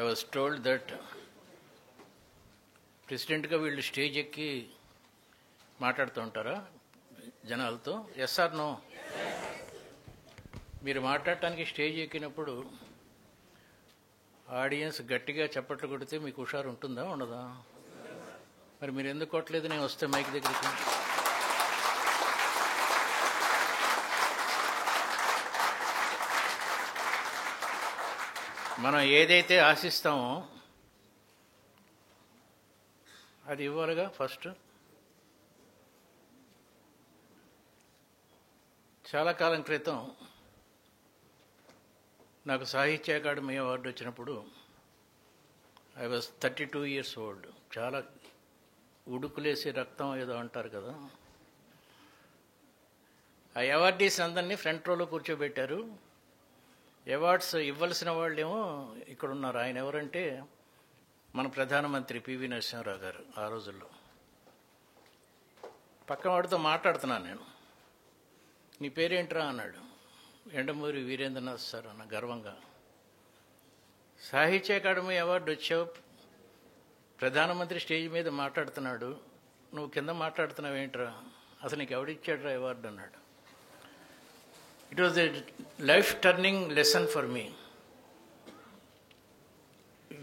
I was told that ప్రెసిడెంట్గా వీళ్ళు stage ఎక్కి మాట్లాడుతూ ఉంటారా జనాలతో? Yes or no? మీరు మాట్లాడటానికి స్టేజ్ ఎక్కినప్పుడు ఆడియన్స్ గట్టిగా చప్పట్లు కొడితే మీకు హుషారు ఉంటుందా ఉండదా? మరి మీరు ఎందుకు కొట్టలేదు నేను వస్తే మైక్ దగ్గరికి? మనం ఏదైతే ఆశిస్తామో అది ఇవ్వాలిగా ఫస్ట్. చాలా కాలం క్రితం నాకు సాహిత్య అకాడమీ అవార్డు వచ్చినప్పుడు ఐ వాజ్ 32 years old. చాలా ఉడుకులేసి రక్తం ఏదో అంటారు కదా. ఆ అవార్డీస్ అందరినీ ఫ్రంట్ రోలో కూర్చోబెట్టారు. అవార్డ్స్ ఇవ్వాల్సిన వాళ్ళేమో ఇక్కడ ఉన్నారు. ఆయన ఎవరంటే మన ప్రధానమంత్రి పివి నరసింహారావు గారు. ఆ రోజుల్లో పక్కన వాడితో మాట్లాడుతున్నాను నేను. నీ పేరేంట్రా అన్నాడు. ఎండమూరి వీరేంద్రనాథ్ సార్ అన్న గర్వంగా. సాహిత్య అకాడమీ అవార్డు వచ్చావు, ప్రధానమంత్రి స్టేజ్ మీద మాట్లాడుతున్నాడు, నువ్వు కింద మాట్లాడుతున్నావు ఏంట్రా, అసలు నీకు ఎవడిచ్చాడురా అవార్డు అన్నాడు. It was a life turning lesson for me.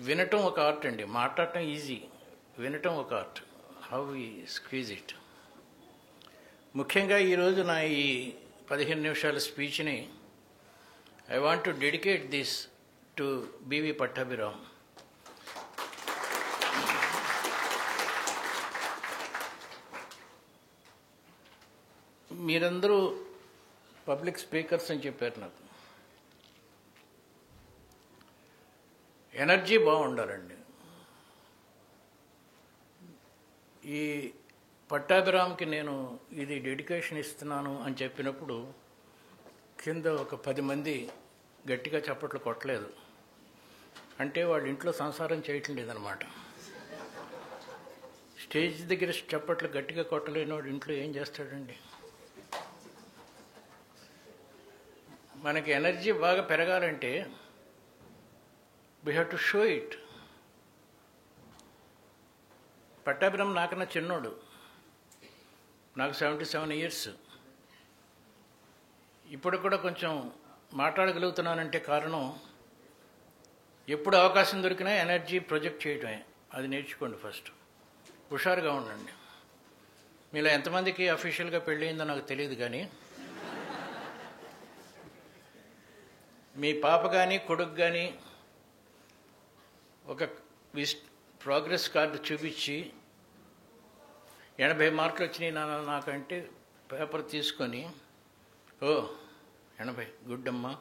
వినటం ఒక ఆర్ట్ అండి, మాట్లాడటం ఈజీ, వినటం ఒక art. How we squeeze it. ముఖ్యంగా ఈరోజు నా ఈ 15 నిమిషాల స్పీచ్ని I want to dedicate this to BV Pattabhiram. మీరందరూ పబ్లిక్ స్పీకర్స్ అని చెప్పారు నాకు. ఎనర్జీ బాగుండాలండి. ఈ పట్టాభిరామ్కి నేను ఇది డెడికేషన్ ఇస్తున్నాను అని చెప్పినప్పుడు కింద ఒక 10 మంది గట్టిగా చప్పట్లు కొట్టలేదు. అంటే వాళ్ళ ఇంట్లో సంసారం చేయటం లేదనమాట. స్టేజ్ దగ్గర చప్పట్లు గట్టిగా కొట్టలేని వాడు ఇంట్లో ఏం చేస్తాడండి? మనకి ఎనర్జీ బాగా పెరగాలంటే we have to show it. Pattabhiram నాకన్నా చిన్నోడు, నాకు 77 years. ఇప్పుడు కూడా కొంచెం మాట్లాడగలుగుతున్నానంటే కారణం ఎప్పుడు అవకాశం దొరికినా ఎనర్జీ ప్రొజెక్ట్ చేయటమే. అది నేర్చుకోండి ఫస్ట్. హుషారుగా ఉండండి. మీలో ఎంతమందికి అఫీషియల్గా పెళ్ళయిందో నాకు తెలియదు, కానీ మీ పాప కానీ కొడుకు కానీ ఒక ప్రోగ్రెస్ కార్డు చూపించి 80 మార్కులు వచ్చినాయి నాన్న నాకంటే పేపర్ తీసుకొని ఓ 80 గుడ్ అమ్మా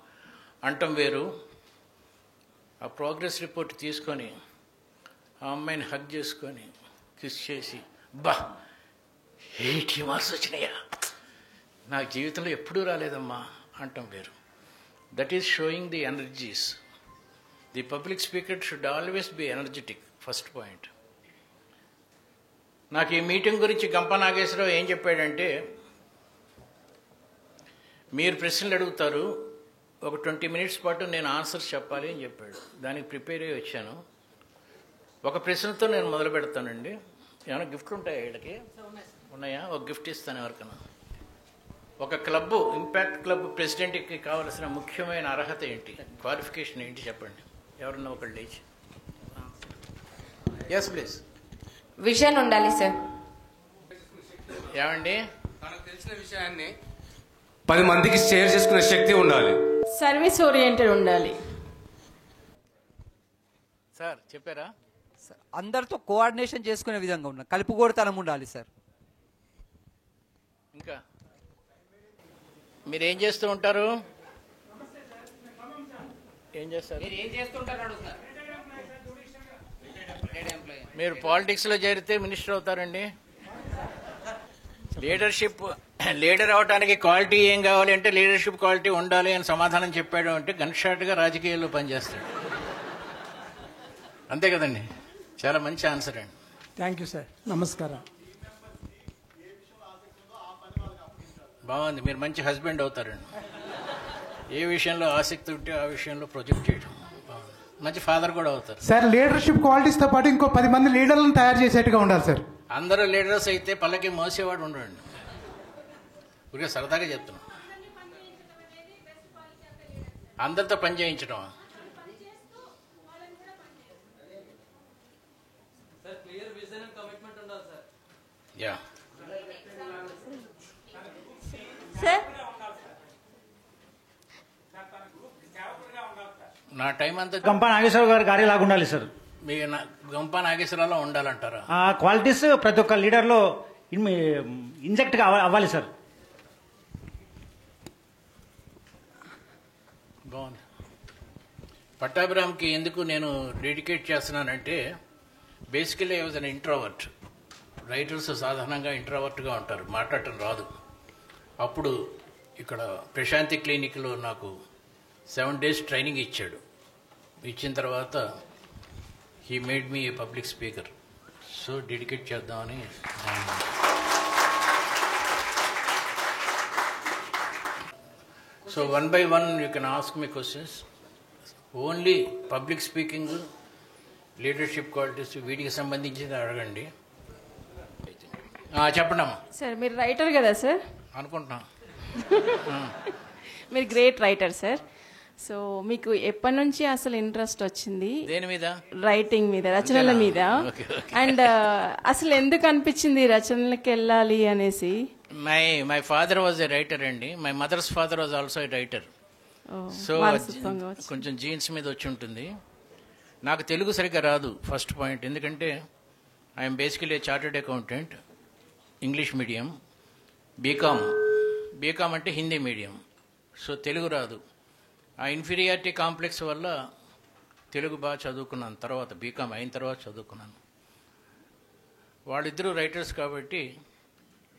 అంటం వేరు. ఆ ప్రోగ్రెస్ రిపోర్ట్ తీసుకొని ఆ అమ్మాయిని హగ్ చేసుకొని కిస్ చేసి బా 80 మార్క్స్ వచ్చినాయా, నాకు జీవితంలో ఎప్పుడూ రాలేదమ్మా అంటం వేరు. That is showing the energies. The public speaker should always be energetic. First point. నాకు ఈ మీటింగ్ గురించి గంప నాగేశ్వరరావు ఏం చెప్పాడంటే, మీరు ప్రశ్నలు అడుగుతారు, ఒక 20 minutes పాటు నేను ఆన్సర్స్ చెప్పాలి అని చెప్పాడు. దానికి ప్రిపేర్ అయ్యి వచ్చాను. ఒక ప్రశ్నతో నేను మొదలు పెడతానండి. ఏమైనా గిఫ్ట్లు ఉంటాయా వీళ్ళకి? ఉన్నాయా? ఒక గిఫ్ట్ ఇస్తాను ఎవరికైనా. ఒక క్లబ్, ఇంపాక్ట్ క్లబ్ ప్రెసిడెంట్కి కావాల్సిన ముఖ్యమైన అర్హత ఏంటి, క్వాలిఫికేషన్ ఏంటి చెప్పండి. ఎవరన్నా ఒకళ్ళు లేచి. Yes please. విజన్ ఉండాలి సార్. ఏమండి? మనకు తెలిసిన విషయాన్ని 10 మందికి షేర్ చేసుకునే శక్తి ఉండాలి. సర్వీస్ ఓరియంటెడ్ ఉండాలి. సార్ చెప్పారా? అందరితో కోఆర్డినేషన్ చేసుకునే విధంగా ఉండాలి. కలుపుగోడుతనం ఉండాలి సార్. ఇంకా మీరేం చేస్తూ ఉంటారు? ఏం చేస్తారు? మీరు పాలిటిక్స్లో చేరితే మినిస్టర్ అవుతారండి. లీడర్ అవడానికి క్వాలిటీ ఏం కావాలి అంటే లీడర్షిప్ క్వాలిటీ ఉండాలి అని సమాధానం చెప్పాడు అంటే గన్ షాట్గా రాజకీయాల్లో పనిచేస్తాడు. అంతే కదండి. చాలా మంచి ఆన్సర్ అండి. Thank you sir. నమస్కారం. బాగుంది. మీరు మంచి హస్బెండ్ అవుతారండి. ఏ విషయంలో ఆసక్తి ఉంటే ఆ విషయంలో ప్రొజెక్ట్ చేయడం బాగుంది. మంచి ఫాదర్ కూడా అవుతారు. సార్ లీడర్షిప్ క్వాలిటీస్తో పాటు ఇంకో 10 మంది లీడర్లను తయారు చేసేట్టుగా ఉండాలి సార్. అందరూ లీడర్స్ అయితే పల్లకి మోసేవాడు ఉండండి. ఊరికే సరదాగా చెప్తున్నాం. అందరితో పని చేయించడం. యా సార్ నా టైం అంతా గంపా నాగేశ్వరరావు గారి గారిలాగా ఉండాలి సార్. మీ గంపా నాగేశ్వరరావులో ఉండాలంటారా? ఆ క్వాలిటీస్ ప్రతి ఒక్క లీడర్లో ఇంజెక్ట్గా అవ్వాలి సార్. బాగుంది. పట్టాభిరామ్కి ఎందుకు నేను డెడికేట్ చేస్తున్నానంటే basically I was an introvert. Writers సాధారణంగా ఇంట్రోవర్ట్గా ఉంటారు, మాట్లాడటం రాదు. అప్పుడు ఇక్కడ ప్రశాంతి క్లినిక్లో నాకు 7 days ట్రైనింగ్ ఇచ్చాడు. ఇచ్చిన తర్వాత he made me a public speaker. So dedicate చేద్దామని. So 1 by 1 you can ask me questions. Only public speaking, leadership qualities వీటికి సంబంధించి అడగండి. చెప్పండి అమ్మా. సార్ మీరు రైటర్ కదా సార్? అనుకుంటున్నా. మీరు గ్రేట్ రైటర్ సార్. సో మీకు ఎప్పటి నుంచి అసలు ఇంట్రెస్ట్ వచ్చింది దేని మీద? రైటింగ్ మీద, రచనల మీద. అండ్ అసలు ఎందుకు అనిపించింది రచనలకు వెళ్ళాలి అనేసి? My father was a writer అండి. My mother's father was also a writer. So కొంచెం జీన్స్ మీద వచ్చి ఉంటుంది. నాకు తెలుగు సరిగ్గా రాదు ఫస్ట్ పాయింట్. ఎందుకంటే I'm basically a chartered accountant, English medium. B Com అంటే హిందీ మీడియం. సో తెలుగు రాదు. ఆ ఇన్ఫీరియారిటీ కాంప్లెక్స్ వల్ల తెలుగు బాగా చదువుకున్నాను. తర్వాత బీకామ్ అయిన తర్వాత చదువుకున్నాను. వాళ్ళిద్దరూ రైటర్స్ కాబట్టి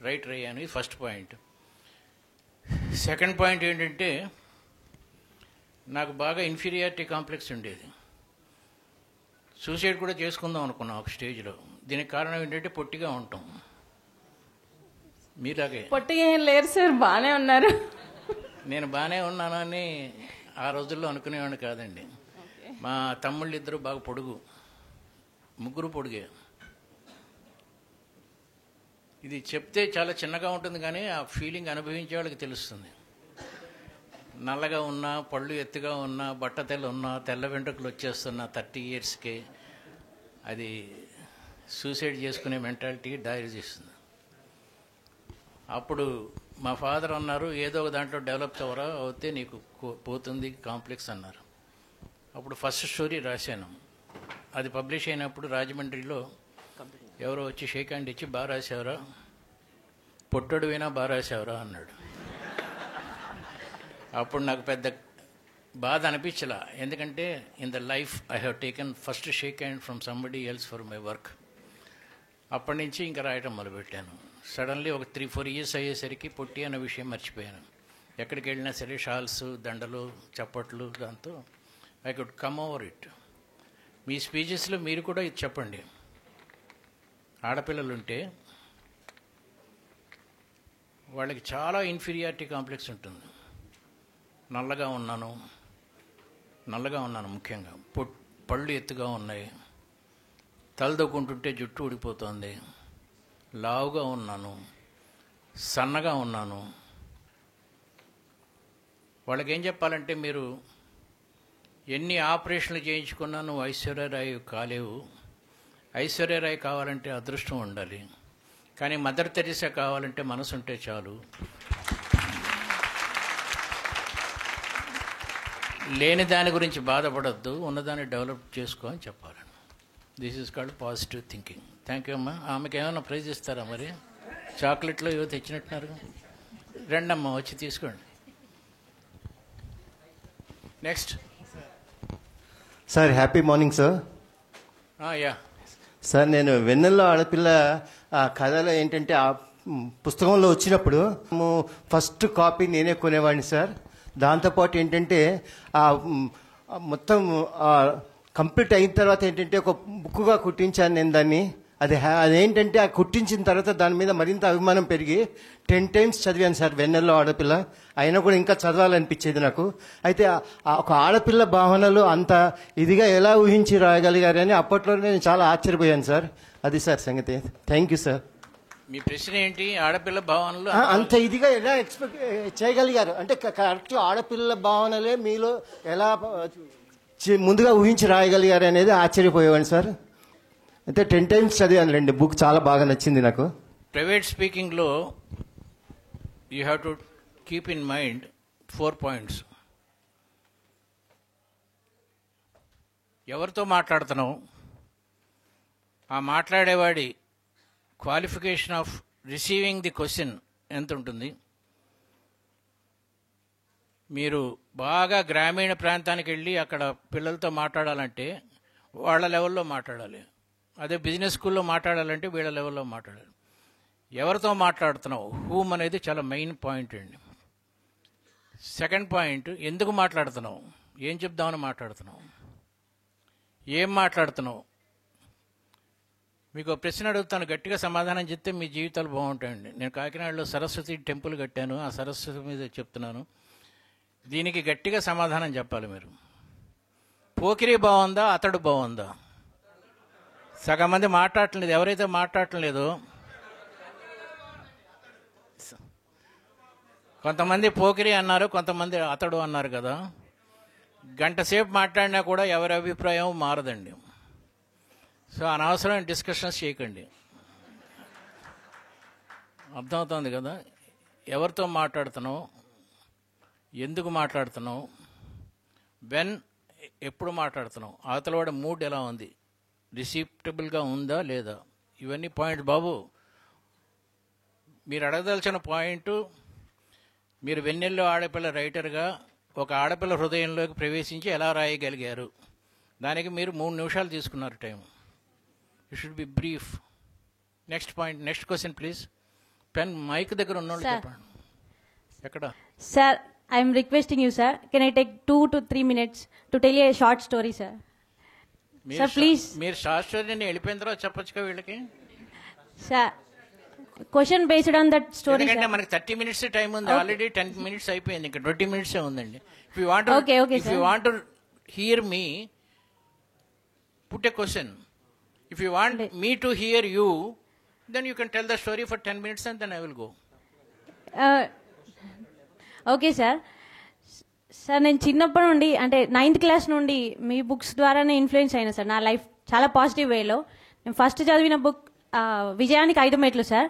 రైటర్ అయ్యాను. ఇది ఫస్ట్ పాయింట్. సెకండ్ పాయింట్ ఏంటంటే నాకు బాగా ఇన్ఫీరియారిటీ కాంప్లెక్స్ ఉండేది. సూసైడ్ కూడా చేసుకుందాం అనుకున్నాం ఒక స్టేజ్లో. దీనికి కారణం ఏంటంటే పొట్టిగా ఉంటాం. మీలాగే పొట్టిగా ఏం లేరు సార్, బాగానే ఉన్నారు. నేను బాగానే ఉన్నానని ఆ రోజుల్లో అనుకునేవాడిని కాదండి. మా తమ్ముళ్ళు ఇద్దరు బాగా పొడుగు, ముగ్గురు పొడుగే. ఇది చెప్తే చాలా చిన్నగా ఉంటుంది కానీ ఆ ఫీలింగ్ అనుభవించే వాళ్ళకి తెలుస్తుంది. నల్లగా ఉన్నా, పళ్ళు ఎత్తుగా ఉన్నా, బట్టతెల్ల ఉన్నా, తెల్ల వెంట్రుకలు వచ్చేస్తున్నా 30 yearsకే అది సూసైడ్ చేసుకునే మెంటాలిటీ దారి చేస్తుంది. అప్పుడు మా ఫాదర్ అన్నారు, ఏదో ఒక దాంట్లో డెవలప్ అవరా అవుతే నీకు పోతుంది కాంప్లెక్స్ అన్నారు. అప్పుడు ఫస్ట్ స్టోరీ రాశాను. అది పబ్లిష్ అయినప్పుడు రాజమండ్రిలో ఎవరో వచ్చి షేక్ హ్యాండ్ ఇచ్చి బాగా రాసావరా, పొట్టడు పోయినా బాగా రాసావరా అన్నాడు. అప్పుడు నాకు పెద్ద బాధ అనిపించలా. ఎందుకంటే in the life I have taken first shake hand from somebody else for my work. అప్పటి నుంచి ఇంకా రాయటం మొదలుపెట్టాను. సడన్లీ ఒక 3-4 years అయ్యేసరికి పొట్టి అన్న విషయం మర్చిపోయాను. ఎక్కడికి వెళ్ళినా సరే షాల్స్, దండలు, చప్పట్లు, దాంతో I could come over it. మీ స్పీచెస్లో మీరు కూడా ఇది చెప్పండి. ఆడపిల్లలుంటే వాళ్ళకి చాలా ఇన్ఫీరియారిటీ కాంప్లెక్స్ ఉంటుంది. నల్లగా ఉన్నాను ముఖ్యంగా, పళ్ళు ఎత్తుగా ఉన్నాయి, తలదొక్కుంటుంటే జుట్టు ఊడిపోతుంది, లావుగా ఉన్నాను, సన్నగా ఉన్నాను. వాళ్ళకి ఏం చెప్పాలంటే, మీరు ఎన్ని ఆపరేషన్లు చేయించుకున్నా నువ్వు ఐశ్వర్యరాయ్ కాలేవు. ఐశ్వర్యరాయ్ కావాలంటే అదృష్టం ఉండాలి, కానీ మదర్ తెరీసా కావాలంటే మనసు ఉంటే చాలు. లేని దాని గురించి బాధపడద్దు, ఉన్నదాన్ని డెవలప్ చేసుకో అని చెప్పాలి. This is called positive thinking. Thank you అమ్మా. ఆమెకి ఏమైనా ప్రైజ్ ఇస్తారా మరి? చాక్లెట్లో ఏవో తెచ్చినట్టున్నారు. రెండమ్మా వచ్చి తీసుకోండి. Next sir, happy morning sir. Yeah sir, నేను వెన్నెల్లో ఆడపిల్ల ఆ కథలో ఏంటంటే ఆ పుస్తకంలో వచ్చినప్పుడు ఫస్ట్ కాపీ నేనే కొనేవాడిని సార్. దాంతోపాటు ఏంటంటే ఆ మొత్తం కంప్లీట్ అయిన తర్వాత ఏంటంటే ఒక బుక్గా కుట్టించాను నేను దాన్ని. అదేంటంటే ఆ కుట్టించిన తర్వాత దాని మీద మరింత అభిమానం పెరిగి 10 times చదివాను సార్ వెన్నెల్లో ఆడపిల్ల. అయినా కూడా ఇంకా చదవాలనిపించేది నాకు. అయితే ఒక ఆడపిల్ల భావనలు అంత ఇదిగా ఎలా ఊహించి రాయగలిగారని అప్పట్లో నేను చాలా ఆశ్చర్యపోయాను సార్. అది సార్ సంగతి. Thank you sir. మీ ప్రశ్న ఏంటి? ఆడపిల్ల భావనలు అంత ఇదిగా ఎలా ఎక్స్పెక్ట్ చేయగలిగారు అంటే కరెక్ట్ ఆడపిల్ల భావనలే మీలో ఎలా ముందుగా ఊహించి రాయగలిగారు అనేది ఆశ్చర్యపోయేవాడిని సార్. అయితే 10 times చదివానులేండి. బుక్ చాలా బాగా నచ్చింది నాకు. ప్రైవేట్ స్పీకింగ్లో you have to keep in mind 4 points. ఎవరితో మాట్లాడుతున్నావు, ఆ మాట్లాడేవాడి qualification of receiving the question ఎంత ఉంటుంది. మీరు బాగా గ్రామీణ ప్రాంతానికి వెళ్ళి అక్కడ పిల్లలతో మాట్లాడాలంటే వాళ్ళ లెవెల్లో మాట్లాడాలి. అదే బిజినెస్ స్కూల్లో మాట్లాడాలంటే వీళ్ళ లెవెల్లో మాట్లాడాలి. ఎవరితో మాట్లాడుతున్నావు, హూమ్ అనేది చాలా మెయిన్ పాయింట్ అండి. సెకండ్ పాయింట్, ఎందుకు మాట్లాడుతున్నావు, ఏం చెప్దామని మాట్లాడుతున్నావు, ఏం మాట్లాడుతున్నావు. మీకు ప్రశ్న అడుగుతాను, గట్టిగా సమాధానం చెప్తే మీ జీవితాలు బాగుంటాయండి. నేను కాకినాడలో సరస్వతి టెంపుల్ కట్టాను, ఆ సరస్వతి మీద చెప్తున్నాను. దీనికి గట్టిగా సమాధానం చెప్పాలి మీరు. పోకిరి బాగుందా, అతడు బాగుందా? సగం మంది మాట్లాడట్లేదు. ఎవరైతే మాట్లాడట్లేదో కొంతమంది పోకిరి అన్నారు, కొంతమంది అతడు అన్నారు కదా. గంట సేపు మాట్లాడినా కూడా ఎవరి అభిప్రాయం మారదండి. సో అనవసరమైన డిస్కషన్స్ చేయకండి. అర్థమవుతుంది కదా. ఎవరితో మాట్లాడుతున్నావు, ఎందుకు మాట్లాడుతున్నావు, ఎప్పుడు మాట్లాడుతున్నావు, అవతలవాడి మూడ్ ఎలా ఉంది, రిసీప్టబుల్గా ఉందా లేదా, ఇవన్నీ పాయింట్. బాబు మీరు అడగదలసిన పాయింట్, మీరు వెన్నెల్లో ఆడపిల్ల రైటర్గా ఒక ఆడపిల్ల హృదయంలోకి ప్రవేశించి ఎలా రాయగలిగారు, దానికి మీరు 3 నిమిషాలు తీసుకున్నారు time. You should be brief. Next point, next question please. Pen mic దగ్గర ఉన్నోళ్ళు చెప్పండి. ఎక్కడ sir? I'm requesting you sir, can I take 2 to 3 minutes to tell a short story sir? Sir please. మీరు షార్ట్ స్టోరీని వెళ్ళిపోయిన తర్వాత చెప్పొచ్చుగా వీళ్ళకి. Sir question based on that story. ఎందుకంటే మనకి 30 minutes టైం ఉంది, ఆల్రెడీ 10 minutes అయిపోయింది, ఇంకా 20 minutes ఉందండి. If you want to hear me, put a question. If you want me to hear you, then you can tell the story for 10 minutes and then I will go. Okay sir. Sir నేను చిన్నప్పటి నుండి అంటే 9th class నుండి మీ books ద్వారానే influence అయినా sir. నా life చాలా positive వేలో. నేను ఫస్ట్ చదివిన బుక్ విజయానికి 5 మెట్లు సార్.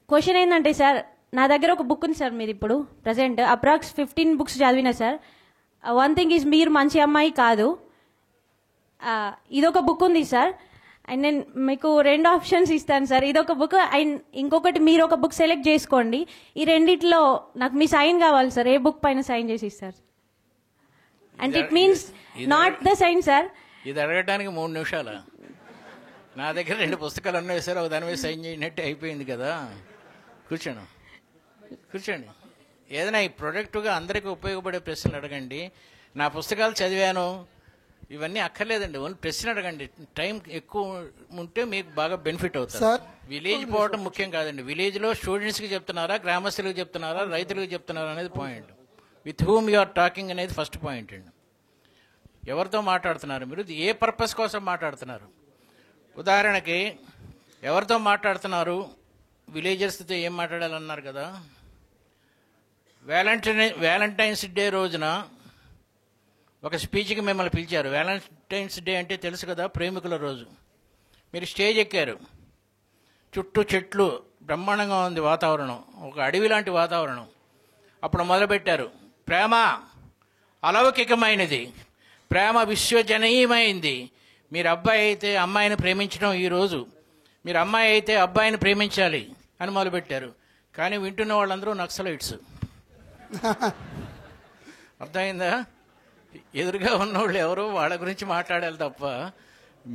క్వశ్చన్ ఏంటంటే సార్, నా దగ్గర ఒక బుక్ ఉంది సార్, మీరు ఇప్పుడు ప్రజెంట్ అప్రాక్స్ 15 books చదివినా సార్. వన్ థింగ్ ఈజ్, మీరు మంచి అమ్మాయి కాదు, ఇదొక బుక్ ఉంది సార్. అండ్ నేను మీకు 2 options ఇస్తాను సార్. ఇదొక బుక్ అండ్ ఇంకొకటి మీరు ఒక బుక్ సెలెక్ట్ చేసుకోండి. ఈ రెండిట్లో నాకు మీ సైన్ కావాలి సార్. ఏ బుక్ పైన సైన్ చేసి ఇస్తారు? And it means not the sign sir. ఇది అడగడానికి 3 నిమిషాలు. నా దగ్గర 2 పుస్తకాలు ఉన్నాయి సార్, ఒక దాని మీద సైన్ చేయనట్టు అయిపోయింది కదా. కూర్చోండి. ఏదైనా ఈ ప్రొడక్టివ్గా అందరికీ ఉపయోగపడే ప్రశ్నలు అడగండి. నా పుస్తకాలు చదివాను ఇవన్నీ అక్కర్లేదండి, ఓన్లీ ప్రశ్న అడగండి. టైం ఎక్కువ ఉంటే మీకు బాగా బెనిఫిట్ అవుతుంది. విలేజ్ పోవడం ముఖ్యం కాదండి. విలేజ్లో స్టూడెంట్స్కి చెప్తున్నారా, గ్రామస్తులకు చెప్తున్నారా, రైతులకు చెప్తున్నారా అనేది పాయింట్. With whom you are talking అనేది ఫస్ట్ పాయింట్ అండి. ఎవరితో మాట్లాడుతున్నారు మీరు, ఏ పర్పస్ కోసం మాట్లాడుతున్నారు. ఉదాహరణకి ఎవరితో మాట్లాడుతున్నారు, విలేజర్స్తో ఏం మాట్లాడాలన్నారు కదా. వ్యాలంటైన్స్ డే రోజున ఒక స్పీచ్కి మిమ్మల్ని పిలిచారు. వ్యాలంటైన్స్ డే అంటే తెలుసు కదా, ప్రేమికుల రోజు. మీరు స్టేజ్ ఎక్కారు, చుట్టూ చెట్లు, బ్రహ్మాండంగా ఉంది వాతావరణం, ఒక అడవి లాంటి వాతావరణం. అప్పుడు మొదలుపెట్టారు, ప్రేమ అలౌకికమైనది, ప్రేమ విశ్వజనీయమైంది. మీరు అబ్బాయి అయితే అమ్మాయిని ప్రేమించడం ఈరోజు, మీరు అమ్మాయి అయితే అబ్బాయిని ప్రేమించాలి అని మొదలుపెట్టారు. కానీ వింటున్న వాళ్ళందరూ నక్సలైట్స్. అర్థమైందా? ఎదురుగా ఉన్నవాళ్ళు ఎవరో వాళ్ళ గురించి మాట్లాడాలి తప్ప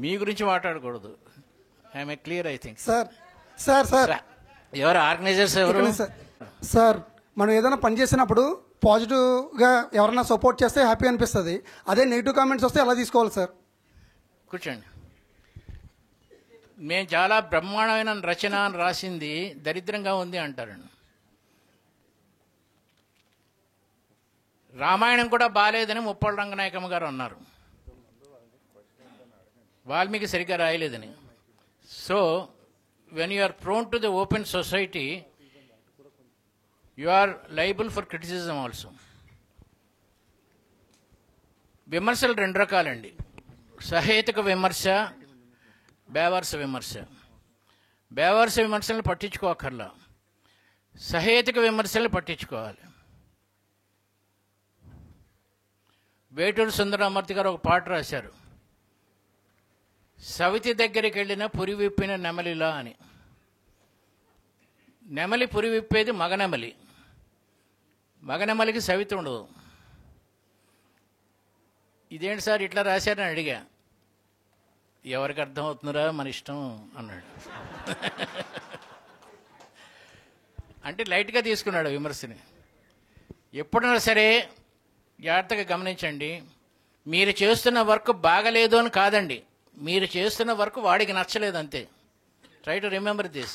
మీ గురించి మాట్లాడకూడదు. I'm clear I think. Sir ఎవరు ఆర్గనైజర్స్ ఎవరు? సార్ మనం ఏదైనా పని చేసినప్పుడు పాజిటివ్గా ఎవరైనా సపోర్ట్ చేస్తే హ్యాపీ అనిపిస్తుంది. అదే నెగిటివ్ కామెంట్స్ వస్తే ఎలా తీసుకోవాలి సార్? కూర్చోండి. మేము చాలా బ్రహ్మాండమైన రచన అని రాసింది దరిద్రంగా ఉంది అంటారండి. రామాయణం కూడా బాగాలేదని ముప్పాళ్ళ రంగనాయకమ్మ గారు అన్నారు, వాల్మీకి సరిగ్గా రాయలేదని. So when you are prone to the open society you are liable for criticism also. విమర్శలు రెండు రకాలండి, సహేతుక విమర్శ, బేవర్స విమర్శ. బేవర్స విమర్శలను పట్టించుకోకర్లా, సహేతుక విమర్శలను పట్టించుకోవాలి. వేటూరు సుందరమూర్తి గారు ఒక పాట రాశారు, సవితి దగ్గరికి వెళ్ళిన పురి విప్పిన నెమలిలా అని. నెమలి పురి విప్పేది మగనెమలి, మగనెమలికి సవితి ఉండదు. ఇదేంటి సార్ ఇట్లా రాశారని అడిగా, ఎవరికి అర్థం అవుతుందిరా మన ఇష్టం అన్నాడు. అంటే లైట్గా తీసుకున్నాడు విమర్శని. ఎప్పుడైనా సరే జాగ్రత్తగా గమనించండి, మీరు చేస్తున్న వర్క్ బాగలేదు అని కాదండి, మీరు చేస్తున్న వర్క్ వాడికి నచ్చలేదు అంతే. Try to remember this.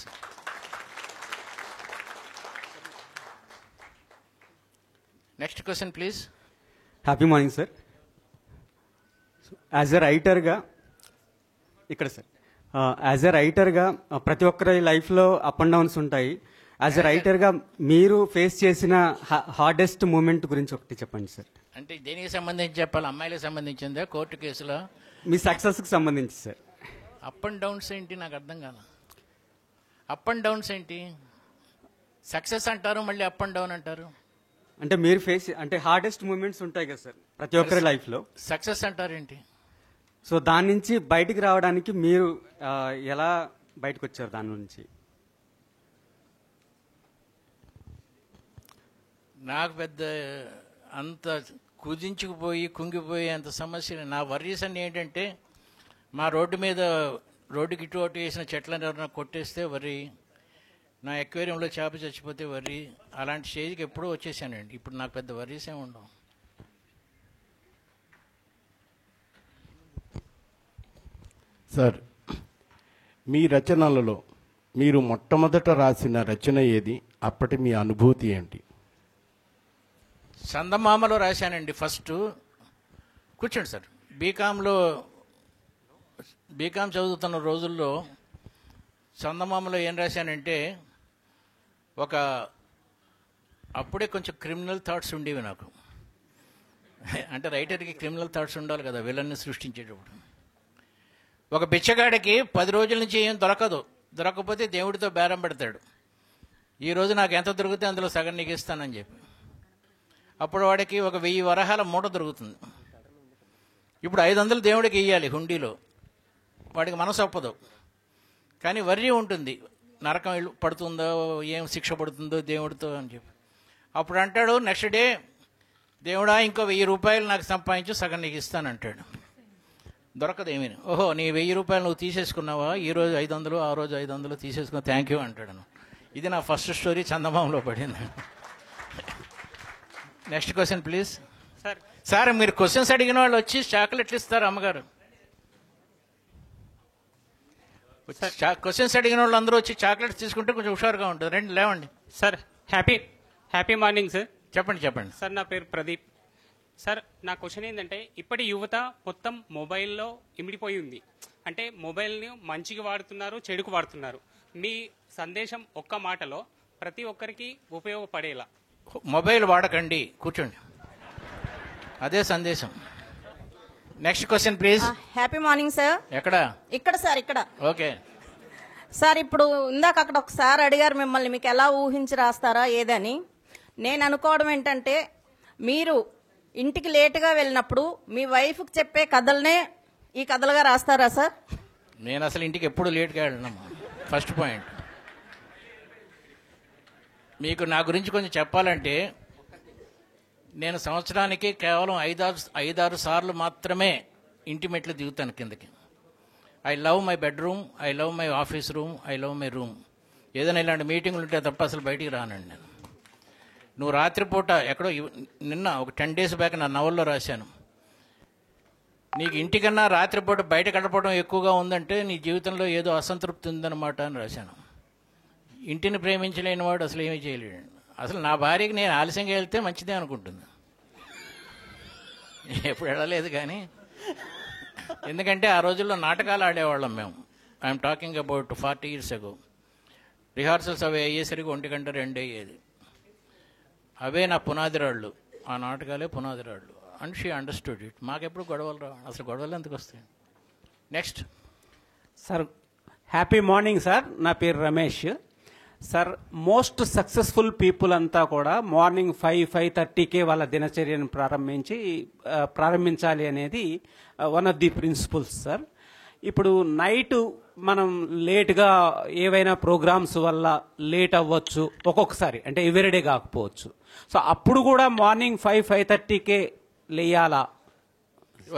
Next question please. Happy morning sir. As a రైటర్గా ఇక్కడ సార్, యాజ్ ఎ రైటర్గా ప్రతి ఒక్కరి లైఫ్లో అప్ అండ్ డౌన్స్ ఉంటాయి. యాజ్ ఎ రైటర్గా మీరు ఫేస్ చేసిన హార్డెస్ట్ మూమెంట్ గురించి ఒకటి చెప్పండి సార్. అంటే దేనికి సంబంధించి చెప్పాలి, అమ్మాయిలకు సంబంధించిందా, కోర్టు కేసులో? మీ సక్సెస్కి సంబంధించి సార్. అప్ అండ్ డౌన్స్ ఏంటి నాకు అర్థం కాదు. అప్ అండ్ డౌన్స్ ఏంటి? సక్సెస్ అంటారు మళ్ళీ అప్ అండ్ డౌన్ అంటారు. అంటే మీరు ఫేస్ అంటే హార్డెస్ట్ మూమెంట్స్ ఉంటాయి కదా సార్ ప్రతి ఒక్కరి లైఫ్లో. సక్సెస్ అంటారేంటి? సో దాని నుంచి బయటికి రావడానికి మీరు ఎలా బయటకు వచ్చారు దాని నుంచి? నాకు పెద్ద అంత కుదించుకుపోయి కుంగిపోయి అంత సమస్య. నా వర్రీస్ అన్నీ ఏంటంటే, మా రోడ్డు మీద రోడ్డుకి ఇటు అటు వేసిన చెట్లను ఎవరైనా కొట్టేస్తే వర్రీ, నా ఎక్వేరియంలో చేప చచ్చిపోతే వర్రీ, అలాంటి స్టేజ్కి ఎప్పుడూ వచ్చేసానండి. ఇప్పుడు నాకు పెద్ద వర్రీస్ ఏమి ఉండవు. సార్, మీ రచనలలో మీరు మొట్టమొదట రాసిన రచన ఏది? అప్పటి మీ అనుభూతి ఏంటి? చందమామలో రాశానండి ఫస్ట్. కూర్చోండి సార్. బీకామ్ చదువుతున్న రోజుల్లో చందమామలో ఏం రాశానంటే, అప్పుడే కొంచెం క్రిమినల్ థాట్స్ ఉండేవి నాకు. అంటే రైటర్కి క్రిమినల్ థాట్స్ ఉండాలి కదా విలన్ని సృష్టించేటప్పుడు. ఒక బిచ్చగాడికి 10 రోజుల నుంచి ఏం దొరకకపోతే దేవుడితో బేరం పెడతాడు, ఈరోజు నాకు ఎంత దొరికితే అందులో సగం నీకు ఇస్తానని చెప్పి. అప్పుడు వాడికి 1000 వరహాల మూట దొరుకుతుంది. ఇప్పుడు 500 దేవుడికి ఇవ్వాలి హుండీలో, వాడికి మనసు ఒప్పదు. కానీ వర్రీ ఉంటుంది, నరకం పడుతుందో ఏం శిక్ష పడుతుందో దేవుడితో అని చెప్పి. అప్పుడు అంటాడు నెక్స్ట్ డే, దేవుడా ఇంకో 1000 రూపాయలు నాకు సంపాదించు, సగం నీకు ఇస్తానంటాడు. దొరకదు ఏమీ. ఓహో నీ 1000 రూపాయలు నువ్వు తీసేసుకున్నావా, ఈరోజు 500, ఆ రోజు 500 తీసేసుకున్నా, థ్యాంక్ యూ అంటాడు. ఇది నా ఫస్ట్ స్టోరీ, చందమామలో పడింది. Next question please. సార్ మీరు క్వశ్చన్స్ అడిగిన వాళ్ళు వచ్చి చాక్లెట్లు ఇస్తారు అమ్మగారు. క్వశ్చన్స్ అడిగిన వాళ్ళు అందరూ వచ్చి చాక్లెట్స్ తీసుకుంటే కొంచెం హుషారుగా ఉంటుంది. రండి లేవండి. Sir happy morning sir. చెప్పండి సార్. నా పేరు ప్రదీప్ సార్. నా క్వశ్చన్ ఏంటంటే, ఇప్పటి యువత మొత్తం మొబైల్లో ఇమిడిపోయి ఉంది. అంటే మొబైల్ని మంచిగా వాడుతున్నారు, చెడుకు వాడుతున్నారు. మీ సందేశం ఒక్క మాటలో ప్రతి ఒక్కరికి ఉపయోగపడేలా. మొబైల్ వాడకండి, కూర్చోండి, అదే సందేశం. Next question please. Happy morning sir. ఇక్కడ సార్ ఇక్కడ. ఓకే సార్, ఇప్పుడు ఇందాక అక్కడ ఒకసారి అడిగారు మిమ్మల్ని, మీకు ఎలా ఊహించి రాస్తారా ఏదని. నేను అనుకోవడం ఏంటంటే, మీరు ఇంటికి లేటుగా వెళ్ళినప్పుడు మీ వైఫ్కి చెప్పే కథలనే ఈ కథలుగా రాస్తారా సార్? నేను అసలు ఇంటికి ఎప్పుడు లేట్గా వెళ్ళినాము. First point. మీకు నా గురించి కొంచెం చెప్పాలంటే, నేను సంవత్సరానికి కేవలం 5-6 సార్లు మాత్రమే ఇంటి మెట్లు దిగుతాను కిందకి. I love my bedroom, I love my office room, I love my room. ఏదైనా ఇలాంటి మీటింగ్లు ఉంటే తప్ప అసలు బయటికి రానండి నేను. నువ్వు రాత్రిపూట ఎక్కడో నిన్న ఒక 10 days బ్యాక్ నా నవల్లో రాశాను, నీకు ఇంటికన్నా రాత్రిపూట బయట గడపడం ఎక్కువగా ఉందంటే నీ జీవితంలో ఏదో అసంతృప్తి ఉందన్నమాట అని రాశాను. ఇంటిని ప్రేమించలేని వాడు అసలు ఏమీ చేయలేడు. అసలు నా భార్యకి నేను ఆలస్యంగా వెళ్తే మంచిదే అనుకుంటుంది. ఎప్పుడు వెళ్ళలేదు కానీ, ఎందుకంటే ఆ రోజుల్లో నాటకాలు ఆడేవాళ్ళం మేము. I'm talking about 40 years ago. Rehearsals అవి అయ్యేసరికి 1 గంట 2 అయ్యేది. అవే నా పునాదిరాళ్ళు, ఆ నాటకాలే పునాదిరాళ్ళు. And she understood it. మాకెప్పుడు గొడవలు రా, అసలు గొడవలు ఎందుకు వస్తాయి? Next sir, happy morning sir. నా పేరు Ramesh sir. Most successful people అంతా కూడా మార్నింగ్ 5-5:30కే వాళ్ళ దినచర్యను ప్రారంభించాలి అనేది one of the principles sir. ఇప్పుడు నైట్ మనం లేట్గా ఏవైనా ప్రోగ్రామ్స్ వల్ల లేట్ అవ్వచ్చు ఒక్కొక్కసారి, అంటే ఎవ్రీడే కాకపోవచ్చు. సో అప్పుడు కూడా మార్నింగ్ 5-5:30కే లేయాలా?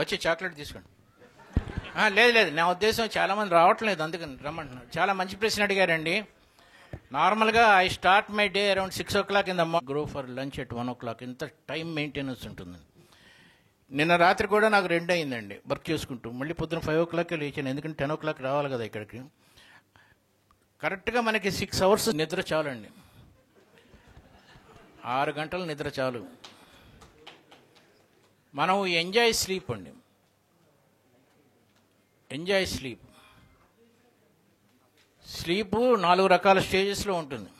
వచ్చి చాక్లెట్ తీసుకోండి. లేదు, నా ఉద్దేశం చాలామంది రావట్లేదు, అందుకని రమ్మంటున్నారు. చాలా మంచి ప్రశ్న అడిగారండి. నార్మల్గా I start my day around 6 o'clock in the morning, grow for lunch at 1 o'clock. ఇంత టైం మెయింటెనెన్స్ ఉంటుంది. నిన్న రాత్రి కూడా నాకు 2 అయిందండి వర్క్ చేసుకుంటూ. మళ్ళీ పొద్దున 5 o'clock లేచాను, ఎందుకంటే 10 o'clock రావాలి కదా ఇక్కడికి. కరెక్ట్గా మనకి 6 hours నిద్ర చాలండి. 6 గంటల నిద్ర చాలు. మనం ఎంజాయ్ స్లీప్ అండి, ఎంజాయ్ స్లీప్. స్లీపు 4 రకాల స్టేజెస్లో ఉంటుంది.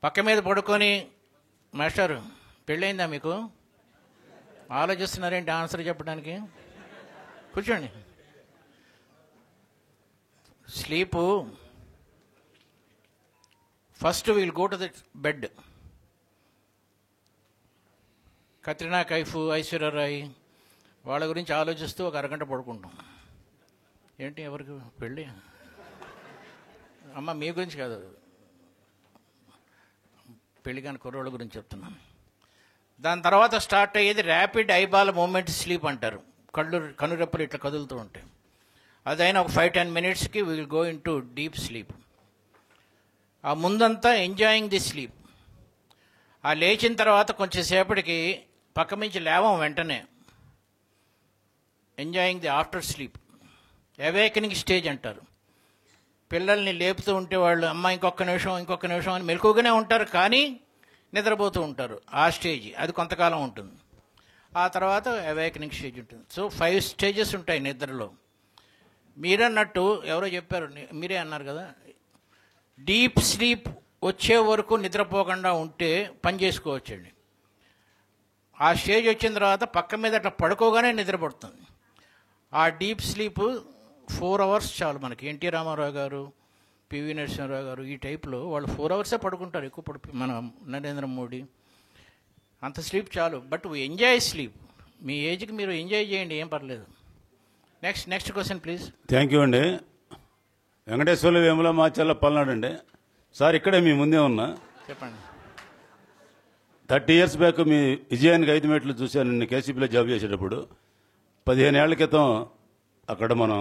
పక్క మీద పడుకొని, మాస్టర్ పెళ్ళయిందా మీకు, ఆలోచిస్తున్నారేంటి ఆన్సర్ చెప్పడానికి? కూర్చోండి. Sleep first will go to the bed. Katrina Kaif, Aishwarya Rai వాళ్ళ గురించి ఆలోచిస్తూ ఒక అరగంట పడుకుంటాం. ఏంటి ఎవరికి పెళ్ళి? అమ్మ మీ గురించి కాదు, పెళ్లి కాని కుర్రోళ్ళ గురించి చెప్తున్నాను. దాని తర్వాత స్టార్ట్ అయ్యేది ర్యాపిడ్ ఐబాల్ మూమెంట్ స్లీప్ అంటారు. కనురెప్పలు ఇట్లా కదులుతూ ఉంటాయి. అదైనా ఒక 5-10 minutesకి will go into deep sleep. ఆ ముందంతా ఎంజాయింగ్ ది స్లీప్. ఆ లేచిన తర్వాత కొంచెం సేపటికి పక్క నుంచి లేవం వెంటనే enjoying the after sleep. Awakening stage అంటారు. పిల్లల్ని లేపుతూ ఉంటే వాళ్ళు అమ్మ ఇంకొక నిమిషం అని మెలకుగానే ఉంటారు, కానీ నిద్రపోతూ ఉంటారు. ఆ స్టేజ్ అది కొంతకాలం ఉంటుంది. ఆ తర్వాత అవేకనింగ్ స్టేజ్ ఉంటుంది. సో 5 stages ఉంటాయి నిద్రలో. మీరన్నట్టు ఎవరో చెప్పారు, మీరే అన్నారు కదా, డీప్ స్లీప్ వచ్చే వరకు నిద్రపోకుండా ఉంటే పని చేసుకోవచ్చండి. ఆ స్టేజ్ వచ్చిన తర్వాత పక్క మీద అట్లా పడుకోగానే నిద్రపడుతుంది. ఆ డీప్ స్లీప్ 4 hours చాలు మనకి. ఎన్టీ రామారావు గారు, పివి నరసింహారావు గారు ఈ టైప్లో వాళ్ళు 4 hours పడుకుంటారు ఎక్కువ. మన నరేంద్ర మోడీ అంత స్లీప్ చాలు. But enjoy sleep. మీ ఏజ్కి మీరు ఎంజాయ్ చేయండి, ఏం పర్లేదు. Next question please. Thank you అండి. వెంకటేశ్వర్లు వేముల మాచల్ల పల్నాడు అండి. సార్ ఇక్కడే మీ ముందే ఉన్నా. చెప్పండి. 30 years బ్యాక్ మీ విజయానికి 5 మెట్లు చూశాను నిన్న కేసీపీలో జాబ్ చేసేటప్పుడు. 15 ఏళ్ల క్రితం అక్కడ మనం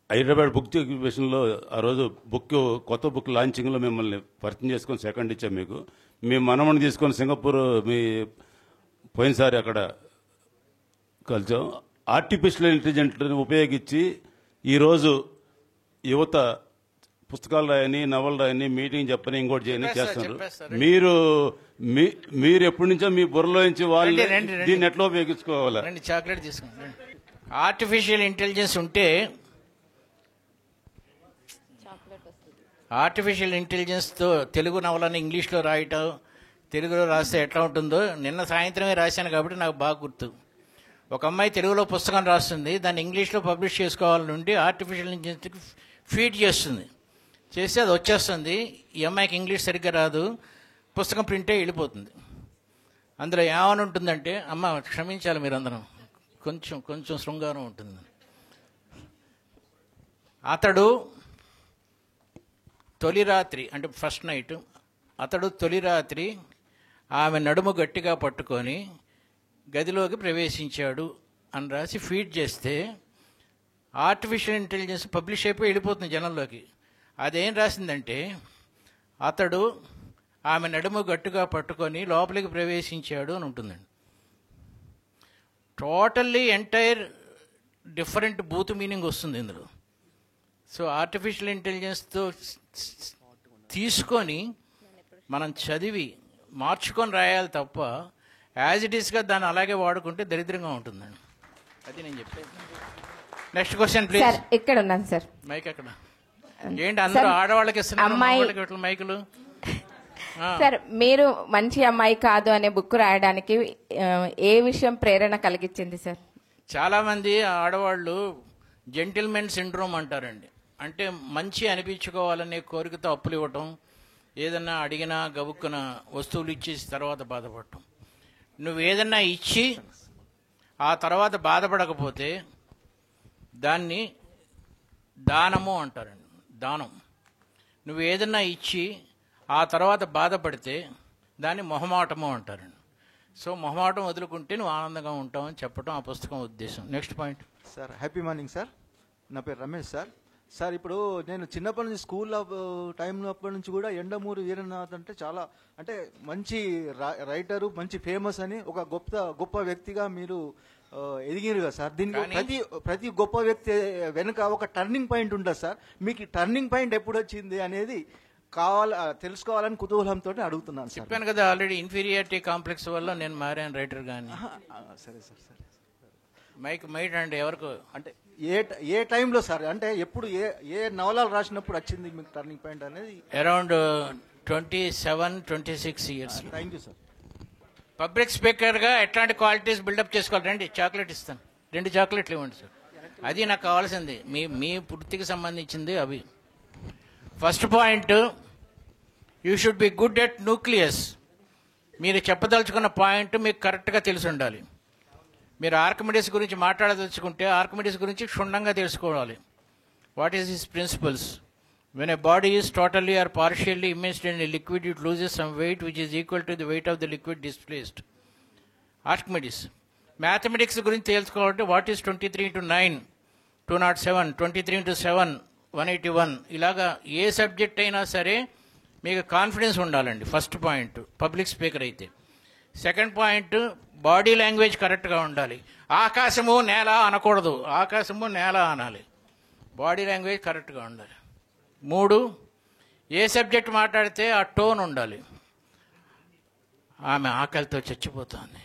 హైదరాబాద్ బుక్ ఎగ్జిబిషన్లో ఆ రోజు కొత్త బుక్ లాంచింగ్లో మిమ్మల్ని పరిచయం చేసుకొని 2nd ఇచ్చాం మీకు. మీ మనమని తీసుకొని సింగపూర్ మీ పోయినసారి అక్కడ కలిసాం. ఆర్టిఫిషియల్ ఇంటెలిజెంట్ని ఉపయోగించి ఈరోజు యువత పుస్తకాలు రాయని, నవలు రాయని, మీటింగ్ చెప్పని, ఇంకోటి చేయని చేస్తున్నారు. మీరు ఎప్పటి నుంచో మీ బుర్రలో నుంచి వాళ్ళు దీన్ని ఎట్లా ఉపయోగించుకోవాలా? చాక్లెట్ తీసుకోండి. ఆర్టిఫిషియల్ ఇంటెలిజెన్స్ ఉంటే, ఆర్టిఫిషియల్ ఇంటెలిజెన్స్తో తెలుగు నవలని ఇంగ్లీష్లో రాయటం, తెలుగులో రాస్తే ఎట్లా ఉంటుందో నిన్న సాయంత్రమే రాశాను కాబట్టి నాకు బాగా గుర్తు. ఒక అమ్మాయి తెలుగులో పుస్తకం రాస్తుంది, దాన్ని ఇంగ్లీష్లో పబ్లిష్ చేసుకోవాలనుండి ఆర్టిఫిషియల్ ఇంటెలిజెన్స్కి ఫీడ్ చేస్తుంది. చేస్తే అది వచ్చేస్తుంది. ఈ అమ్మాయికి ఇంగ్లీష్ సరిగ్గా రాదు, పుస్తకం ప్రింటే వెళ్ళిపోతుంది. అందులో ఏమని ఉంటుందంటే, అమ్మ క్షమించాలి మీరందరం, కొంచెం శృంగారం ఉంటుంది. అతడు తొలి రాత్రి అంటే ఫస్ట్ నైట్, అతడు తొలి రాత్రి ఆమె నడుము గట్టిగా పట్టుకొని గదిలోకి ప్రవేశించాడు అని రాసి ఫీడ్ చేస్తే ఆర్టిఫిషియల్ ఇంటెలిజెన్స్ పబ్లిష్ అయిపోయి వెళ్ళిపోతుంది జనంలోకి. అదేం రాసిందంటే, అతడు ఆమె నడుము గట్టిగా పట్టుకొని లోపలికి ప్రవేశించాడు అని ఉంటుందండి. Totally entire different booth meaning వస్తుంది ఇందులో. సో ఆర్టిఫిషియల్ ఇంటెలిజెన్స్తో తీసుకొని మనం చదివి మార్చుకొని రాయాలి తప్ప యాజ్ ఇట్ ఈస్గా దాన్ని అలాగే వాడుకుంటే దరిద్రంగా ఉంటుందండి. అది నేను చెప్పేది. Next question please. సార్ ఇక్కడ ఉన్నాను సార్. మైక్ ఎక్కడ? ఏంటి అందరూ ఆడవాళ్ళకి ఇస్తున్నారు, మగవాళ్ళకి మైకులు? సార్ మీరు మంచి అమ్మాయి కాదు అనే బుక్ రాయడానికి ఏ విషయం ప్రేరణ కలిగించింది సార్? చాలామంది ఆడవాళ్ళు జెంటిల్మెన్ సిండ్రోమ్ అంటారండి. అంటే మంచి అనిపించుకోవాలనే కోరికతో అప్పులు ఇవ్వటం, ఏదన్నా అడిగినా గబుక్కున వస్తువులు ఇచ్చేసి తర్వాత బాధపడటం. నువ్వు ఏదన్నా ఇచ్చి ఆ తర్వాత బాధపడకపోతే దాన్ని దానము అంటారండి. దానం. నువ్వు ఏదన్నా ఇచ్చి ఆ తర్వాత బాధపడితే దాన్ని మొహమాటము అంటారండి. సో మొహమాటం వదులుకుంటే నువ్వు ఆనందంగా ఉంటావు అని చెప్పడం ఆ పుస్తకం ఉద్దేశం. Next point. Sir happy morning sir. నా పేరు రమేష్ సార్. సార్ ఇప్పుడు నేను చిన్నప్పటి నుంచి స్కూల్ టైంలో అప్పటి నుంచి కూడా ఎండమూరి వీరనాథ్ అంటే చాలా అంటే మంచి రైటరు, మంచి ఫేమస్ అని ఒక గొప్ప వ్యక్తిగా మీరు ఎదిగిరు కదా సార్. దీనికి ప్రతి గొప్ప వ్యక్తి వెనుక ఒక టర్నింగ్ పాయింట్ ఉంటుంది సార్. మీకు టర్నింగ్ పాయింట్ ఎప్పుడు వచ్చింది అనేది తెలుసుకోవాలని కుతూహలంతో అడుగుతున్నాను సార్. చెప్పాను కదా ఆల్రెడీ, ఇన్ఫీరియారిటీ కాంప్లెక్స్ వల్ల నేను మారాను రైటర్ గాని. సరే సార్. సరే మైట్ అండి ఎవరికి అంటే ఏ టైంలో సార్, అంటే ఎప్పుడు ఏ నవలాలు రాసినప్పుడు వచ్చింది మీకు టర్నింగ్ పాయింట్ అనేది? Around 27-26 years. Thank you sir. Public స్పీకర్గా ఎట్లాంటి క్వాలిటీస్ బిల్డప్ చేసుకోవాలి? రండి, చాక్లెట్ ఇస్తాను. 2 చాక్లెట్లు ఇవ్వండి సార్. అది నాకు కావాల్సింది, మీ పూర్తికి సంబంధించింది అవి. First point, you should be good at nucleus. మీరు చెప్పదలుచుకున్న పాయింట్ మీకు కరెక్ట్గా తెలిసి ఉండాలి. మీరు ఆర్కిమిడీస్ గురించి మాట్లాడదలుచుకుంటే ఆర్కిమిడీస్ గురించి క్షుణ్ణంగా తెలుసుకోవాలి. What is his principles? When a body is totally or partially immersed in a liquid, it loses some weight which is equal to the weight of the liquid displaced. Archimedes. Mathematics గురించి తెలుసుకోవాలంటే what is 23 into 9 207, 23 into 7 181. ఇలాగా ఏ subject అయినా సరే మీకు confidence ఉండాలండి. First point public speaker అయితే. Second point, body language కరెక్ట్గా ఉండాలి. ఆకాశము నేల అనకూడదు, ఆకాశము నేల అనాలి. బాడీ లాంగ్వేజ్ కరెక్ట్గా ఉండాలి. 3, ఏ సబ్జెక్ట్ మాట్లాడితే ఆ టోన్ ఉండాలి. ఆమె ఆకలితో చచ్చిపోతుంది,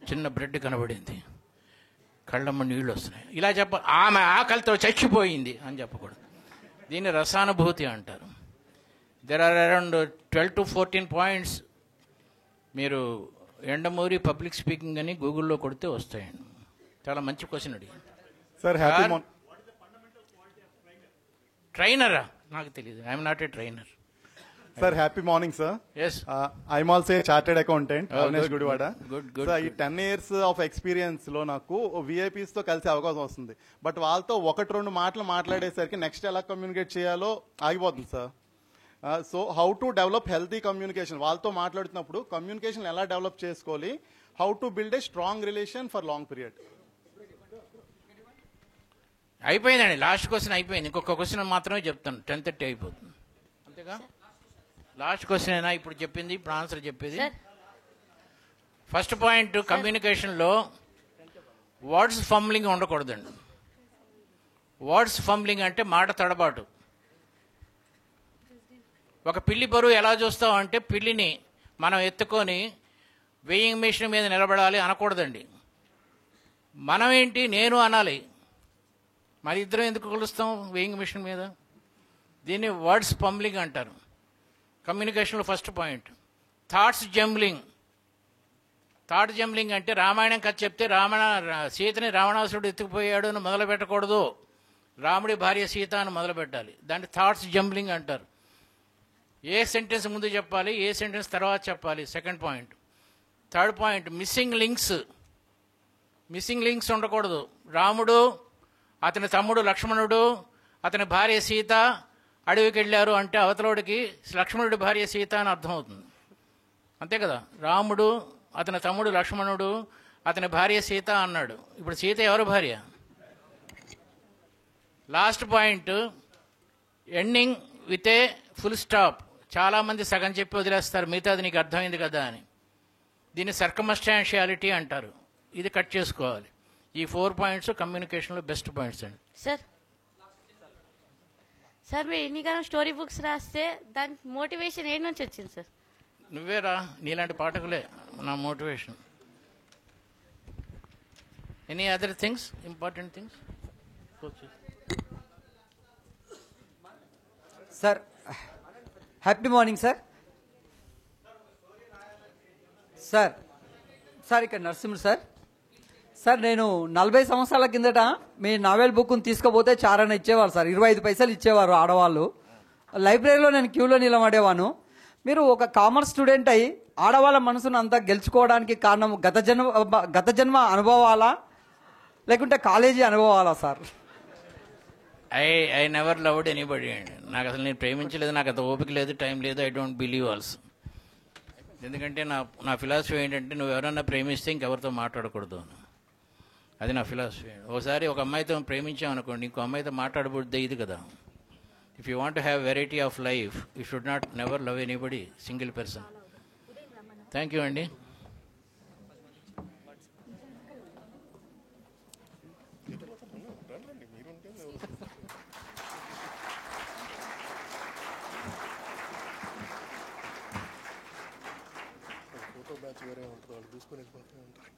చిన్న బ్రెడ్ కనబడింది, కళ్ళమ్మ నీళ్ళు వస్తున్నాయి, ఇలా చెప్ప. ఆమె ఆకలితో చచ్చిపోయింది అని చెప్పకూడదు. దీన్ని రసానుభూతి అంటారు. There are around 12 to 14 points. మీరు ఎండమూరి పబ్లిక్ స్పీకింగ్ అని గూగుల్లో కొడితే వస్తాయండి. చాలా మంచి క్వశ్చన్ అడిగాను సార్. ట్రైనరా? నాకు తెలియదు. I'm not a trainer. Sir happy morning sir. Yes, I'm also a chartered accountant, Avinesh Gudivada. Good. ఈ 10 years ఆఫ్ ఎక్స్పీరియన్స్ లో నాకు విఐపీస్ తో కలిసే అవకాశం వస్తుంది. బట్ వాళ్ళతో 1-2 మాటలు మాట్లాడేసరికి నెక్స్ట్ ఎలా కమ్యూనికేట్ చేయాలో ఆగిపోతుంది sir. So how to develop healthy communication? వాళ్ళతో మాట్లాడుతున్నప్పుడు కమ్యూనికేషన్ ఎలా డెవలప్ చేసుకోవాలి? How to build a strong relation for long period? అయిపోయిందండి, లాస్ట్ క్వశ్చన్ అయిపోయింది. ఇంకొక క్వశ్చన్ మాత్రమే చెప్తాను. 10:30 అయిపోతుంది అంతేగా. లాస్ట్ క్వశ్చన్ అయినా ఇప్పుడు చెప్పింది, ఇప్పుడు ఆన్సర్ చెప్పేది. ఫస్ట్ పాయింట్, కమ్యూనికేషన్లో వర్డ్స్ ఫంబ్లింగ్ ఉండకూడదండి. వర్డ్స్ ఫంబ్లింగ్ అంటే మాట తడబాటు. ఒక పిల్లి బరువు ఎలా చూస్తాం అంటే పిల్లిని మనం ఎత్తుకొని వెయింగ్ మిషన్ మీద నిలబడాలి అనకూడదండి. మనం ఏంటి, నేను అనాలి. మరి ఇద్దరం ఎందుకు కొలుస్తాం వెయింగ్ మిషన్ మీద? దీన్ని వర్డ్స్ పంబ్లింగ్ అంటారు కమ్యూనికేషన్లో. First point. Thoughts jumbling. Thought jumbling అంటే రామాయణం కథ చెప్తే సీతని రావణాసురుడు ఎత్తుకుపోయాడు అని మొదలు పెట్టకూడదు, రాముడి భార్య సీత అని మొదలు పెట్టాలి. దాన్ని థాట్స్ జంబ్లింగ్ అంటారు. ఏ సెంటెన్స్ ముందు చెప్పాలి, ఏ సెంటెన్స్ తర్వాత చెప్పాలి, second point. Third point, missing links ఉండకూడదు. రాముడు, అతని తమ్ముడు లక్ష్మణుడు, అతని భార్య సీత అడవికి వెళ్ళారు అంటే అవతలోడికి లక్ష్మణుడి భార్య సీత అని అర్థమవుతుంది. అంతే కదా. రాముడు, అతని తమ్ముడు లక్ష్మణుడు, అతని భార్య సీత అన్నాడు. ఇప్పుడు సీత ఎవరు భార్య? Last point, ending with a full stop. చాలామంది సగం చెప్పి వదిలేస్తారు, మిగతాది నీకు అర్థమైంది కదా అని. దీన్ని సర్కమస్టాన్షియాలిటీ అంటారు. ఇది కట్ చేసుకోవాలి. ఈ 4 పాయింట్స్ కమ్యూనికేషన్లో బెస్ట్ పాయింట్స్ అండి. సార్ మీరు ఎన్నికాలం స్టోరీ బుక్స్ రాస్తే దానికి మోటివేషన్ ఏ నుంచి వచ్చింది సార్? నువ్వేరా, నీలాంటి పాఠకులే నా motivation. Any other things, important things? Sir happy morning sir. Sir sir ఇక్కడ నరసింహుడు సార్. సార్ నేను 40 సంవత్సరాల కిందట మీ నావెల్ బుక్ని తీసుకుపోతే చారణ ఇచ్చేవారు సార్, 25 పైసలు ఇచ్చేవారు ఆడవాళ్ళు. లైబ్రరీలో నేను క్యూలో నిలబడేవాను. మీరు ఒక కామర్స్ స్టూడెంట్ అయ్యి ఆడవాళ్ళ మనసును అంతా గెలుచుకోవడానికి కారణం గత జన్మ అనుభవాలా లేకుంటే కాలేజీ అనుభవాలా sir? I never loved anybody అండి. నాకు అసలు నేను ప్రేమించలేదు, నాకు అంత ఓపిక లేదు, టైం లేదు. I don't believe also. ఎందుకంటే నా ఫిలాసఫీ ఏంటంటే నువ్వు ఎవరన్నా ప్రేమిస్తే ఇంకెవరితో మాట్లాడకూడదు. అది నా ఫిలాసఫీ. ఒకసారి ఒక అమ్మాయితో ప్రేమించామనుకోండి, ఇంకో అమ్మాయితో మాట్లాడబోద్ది ఇది కదా. If you want to have variety of life, you should not never love anybody, single person. Thank you అండి. ఫోటో బ్యాచ్ వేరే ఉంటుంది, వాళ్ళు చూసుకొని వెళ్ళిపోతూ ఉంటారు.